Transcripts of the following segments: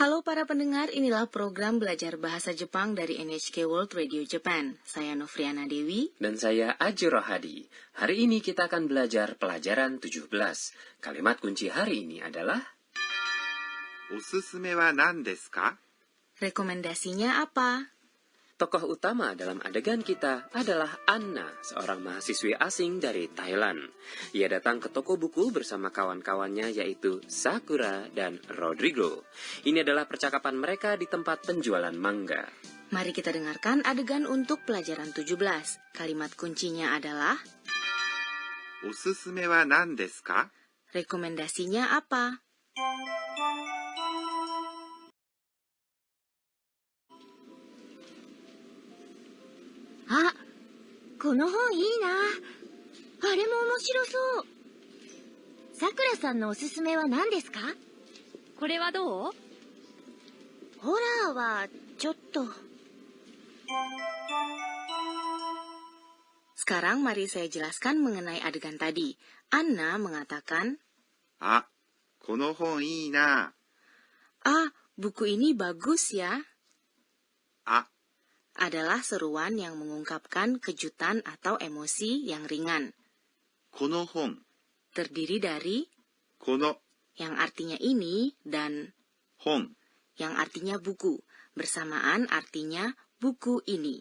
Halo para pendengar, inilah program belajar bahasa Jepang dari NHK World Radio Japan. Saya Novriana Dewi. Dan saya Aji Rohadi. Hari ini kita akan belajar pelajaran 17. Kalimat kunci hari ini adalah おすすめは何ですか? Rekomendasinya apa? tokoh utama dalam adegan kita adalah Anna, seorang mahasiswi asing dari Thailand. Ia datang ke toko buku bersama kawan-kawannya yaitu Sakura dan Rodrigo. Ini adalah percakapan mereka di tempat penjualan manga. Mari kita dengarkan adegan untuk pelajaran 17. Kalimat kuncinya adalah おすすめは何ですか? Rekomendasinya apa? Ah, この本いいな。あれも面白そう。さくらさんのおすすめは何ですか？これはどう？ホラーはちょっと。Sekarang mari saya jelaskan mengenai adegan tadi. Anna mengatakan, あ、この本いいな。 "Ah, buku ini bagus ya." あ、 Adalah seruan yang mengungkapkan kejutan atau emosi yang ringan. この本、 Terdiri dari この yang artinya ini dan 本、 yang artinya buku. Bersamaan artinya buku ini.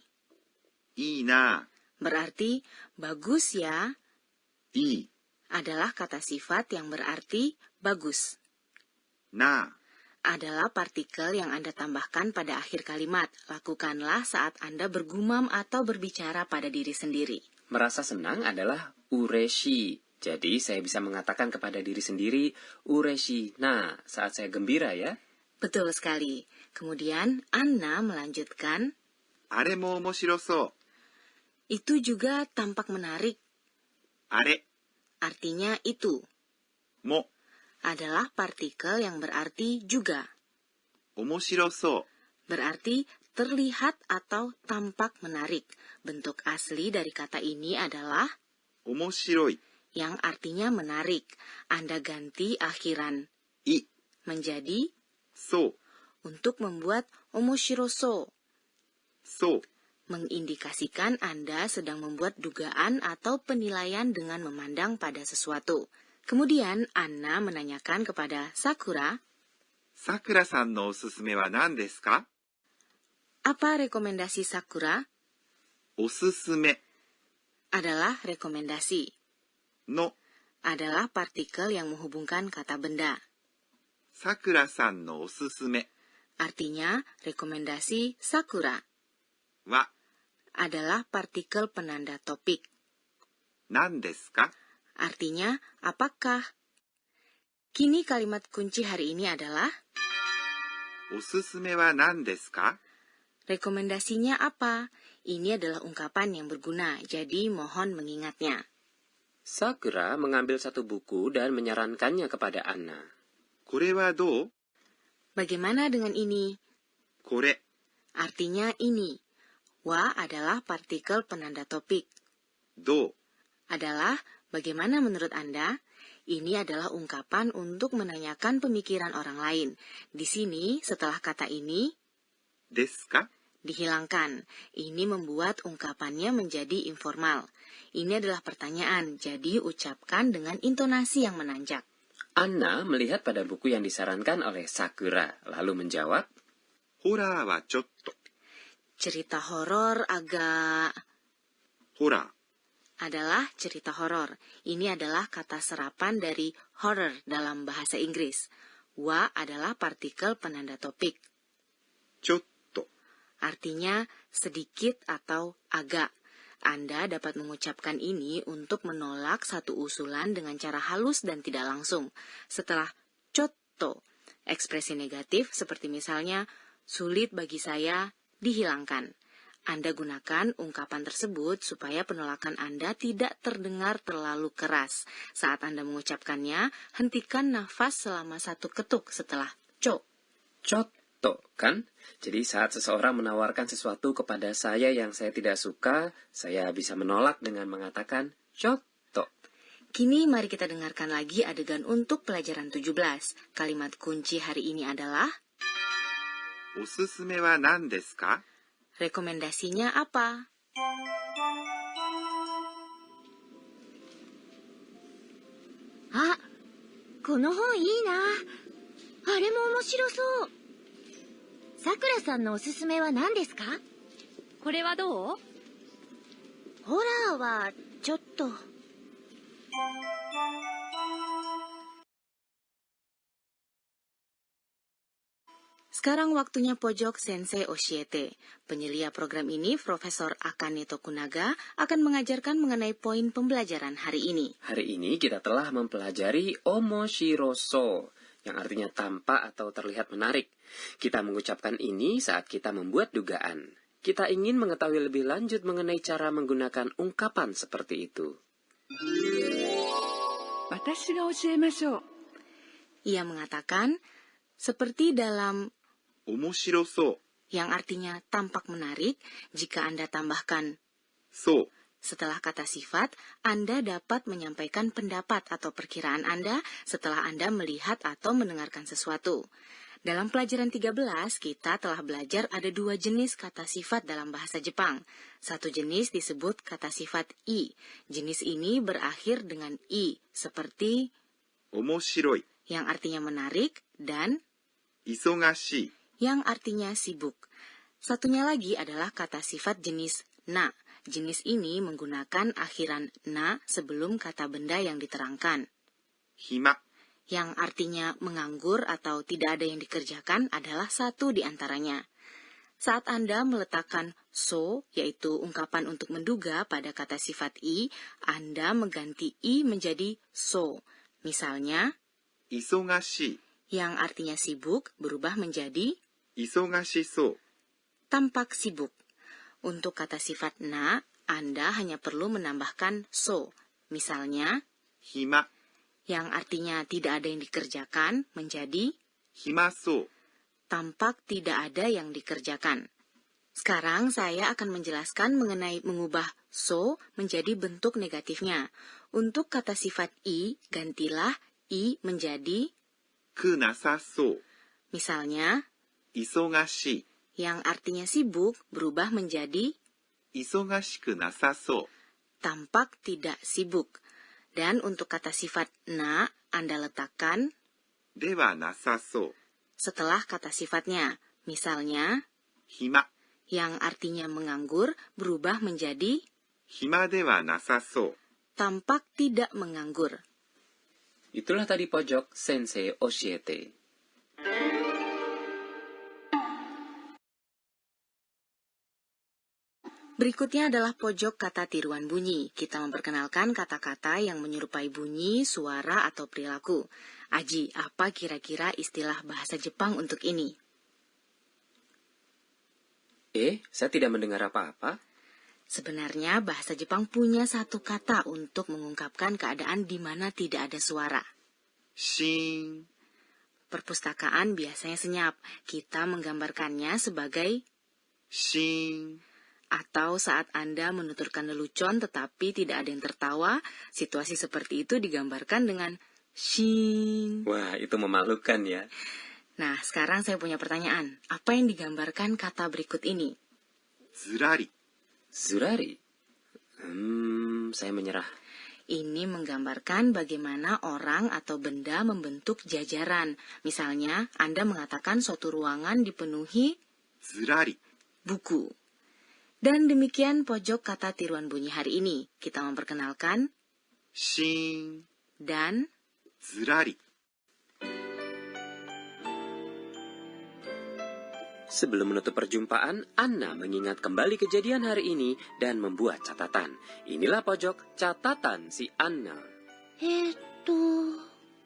いいな。 Berarti bagus ya いい adalah kata sifat yang berarti bagus. な。 Adalah partikel yang Anda tambahkan pada akhir kalimat. Lakukanlah saat Anda bergumam atau berbicara pada diri sendiri. Merasa senang adalah ureshi. Jadi saya bisa mengatakan kepada diri sendiri ureshi. Nah, saat saya gembira ya. Betul sekali. Kemudian Anna melanjutkan, あれも面白そう。 itu juga tampak menarik. あれ Artinya itu も adalah partikel yang berarti juga. 面白そう。 Berarti terlihat atau tampak menarik. Bentuk asli dari kata ini adalah 面白い。 yang artinya menarik. Anda ganti akhiran い、 menjadi そう、 untuk membuat omoshiroso, そう。 mengindikasikan Anda sedang membuat dugaan atau penilaian dengan memandang pada sesuatu. Kemudian Anna menanyakan kepada Sakura, さくらさんのおすすめは何ですか? apa rekomendasi Sakura? おすすめ Adalah rekomendasi. の Adalah partikel yang menghubungkan kata benda. さくらさんのおすすめ Artinya, rekomendasi Sakura は adalah partikel penanda topik. 何ですか? Artinya, apakah? Kini kalimat kunci hari ini adalah おすすめは何ですか? rekomendasinya apa? Ini adalah ungkapan yang berguna, jadi mohon mengingatnya. Sakura mengambil satu buku dan menyarankannya kepada Anna. これはどう? Bagaimana dengan ini? これ Artinya ini. Wa adalah partikel penanda topik. どう Adalah bagaimana menurut Anda? Ini adalah ungkapan untuk menanyakan pemikiran orang lain. Di sini, setelah kata ini, ですか? dihilangkan. Ini membuat ungkapannya menjadi informal. Ini adalah pertanyaan, jadi ucapkan dengan intonasi yang menanjak. Anna melihat pada buku yang disarankan oleh Sakura, lalu menjawab, ホラーはちょっと。 Cerita horor agak... ホラー adalah cerita horor. Ini adalah kata serapan dari horror dalam bahasa Inggris. Wa adalah partikel penanda topik. ちょっと Artinya sedikit atau agak. Anda dapat mengucapkan ini untuk menolak satu usulan dengan cara halus dan tidak langsung. Setelah cotto, ekspresi negatif seperti misalnya sulit bagi saya dihilangkan. Anda gunakan ungkapan tersebut supaya penolakan Anda tidak terdengar terlalu keras. Saat Anda mengucapkannya, hentikan nafas selama satu ketuk setelah co. Cotto, kan? Jadi saat seseorang menawarkan sesuatu kepada saya yang saya tidak suka, saya bisa menolak dengan mengatakan cotto. Kini mari kita dengarkan lagi adegan untuk pelajaran 17. Kalimat kunci hari ini adalah おすすめは何ですか？ Rekomendasinya apa? Ah, この本いいな。あれも面白そう。さくらさんのおすすめは何ですか？これはどう？ホラーはちょっと。Sekarang waktunya pojok Sensei Oshiete. Penyelia program ini, Profesor Akane Tokunaga, akan mengajarkan mengenai poin pembelajaran hari ini. Hari ini kita telah mempelajari omoshiroso, yang artinya tampak atau terlihat menarik. Kita mengucapkan ini saat kita membuat dugaan. Kita ingin mengetahui lebih lanjut mengenai cara menggunakan ungkapan seperti itu. 私が教えましょう。 Ia mengatakan, seperti dalam 面白そう。 yang artinya tampak menarik, jika Anda tambahkan そう。 setelah kata sifat, Anda dapat menyampaikan pendapat atau perkiraan Anda setelah Anda melihat atau mendengarkan sesuatu. Dalam pelajaran 13, kita telah belajar ada 2 jenis kata sifat dalam bahasa Jepang. Satu jenis disebut kata sifat i. Jenis ini berakhir dengan i, seperti 面白い。 yang artinya menarik dan 忙しい。 yang artinya sibuk. Satunya lagi adalah kata sifat jenis na. Jenis ini menggunakan akhiran na sebelum kata benda yang diterangkan. 暇。 Yang artinya menganggur atau tidak ada yang dikerjakan adalah satu di antaranya. Saat Anda meletakkan so, yaitu ungkapan untuk menduga pada kata sifat i, Anda mengganti i menjadi so. Misalnya, 忙しい。 yang artinya sibuk berubah menjadi 忙しそう。 tampak sibuk. Untuk kata sifat na, Anda hanya perlu menambahkan so. Misalnya, 暇。 yang artinya tidak ada yang dikerjakan menjadi 暇そう。 tampak tidak ada yang dikerjakan. Sekarang saya akan menjelaskan mengenai mengubah so menjadi bentuk negatifnya. Untuk kata sifat i, gantilah i menjadi くなさそう。 misalnya, 忙しい。 yang artinya sibuk berubah menjadi 忙しくなさそう。 tampak tidak sibuk. Dan untuk kata sifat na, Anda letakkan ではなさそう。 setelah kata sifatnya. Misalnya, 暇。 yang artinya menganggur berubah menjadi 暇ではなさそう。 tampak tidak menganggur. Itulah tadi pojok Sensei Oshiete. Berikutnya adalah pojok kata tiruan bunyi. Kita memperkenalkan kata-kata yang menyerupai bunyi, suara, atau perilaku. Aji, apa kira-kira istilah bahasa Jepang untuk ini? Saya tidak mendengar apa-apa. Sebenarnya bahasa Jepang punya satu kata untuk mengungkapkan keadaan di mana tidak ada suara. しーん。 Perpustakaan biasanya senyap. Kita menggambarkannya sebagai しーん。 atau saat Anda menuturkan lelucon tetapi tidak ada yang tertawa, situasi seperti itu digambarkan dengan shin. Wah, itu memalukan ya. Nah, sekarang saya punya pertanyaan. Apa yang digambarkan kata berikut ini? ずらり。 Zurari. Saya menyerah. Ini menggambarkan bagaimana orang atau benda membentuk jajaran. Misalnya, Anda mengatakan suatu ruangan dipenuhi ずらり。 buku. Dan demikian pojok kata tiruan bunyi hari ini. Kita memperkenalkan しーん。 dan ずらり。 Sebelum menutup perjumpaan, Anna mengingat kembali kejadian hari ini dan membuat catatan. Inilah pojok catatan si Anna. 今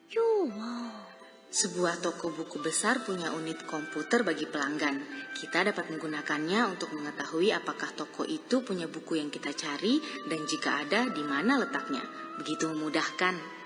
日は sebuah toko buku besar punya unit komputer bagi pelanggan. Kita dapat menggunakannya untuk mengetahui apakah toko itu punya buku yang kita cari dan jika ada, di mana letaknya. Begitu memudahkan.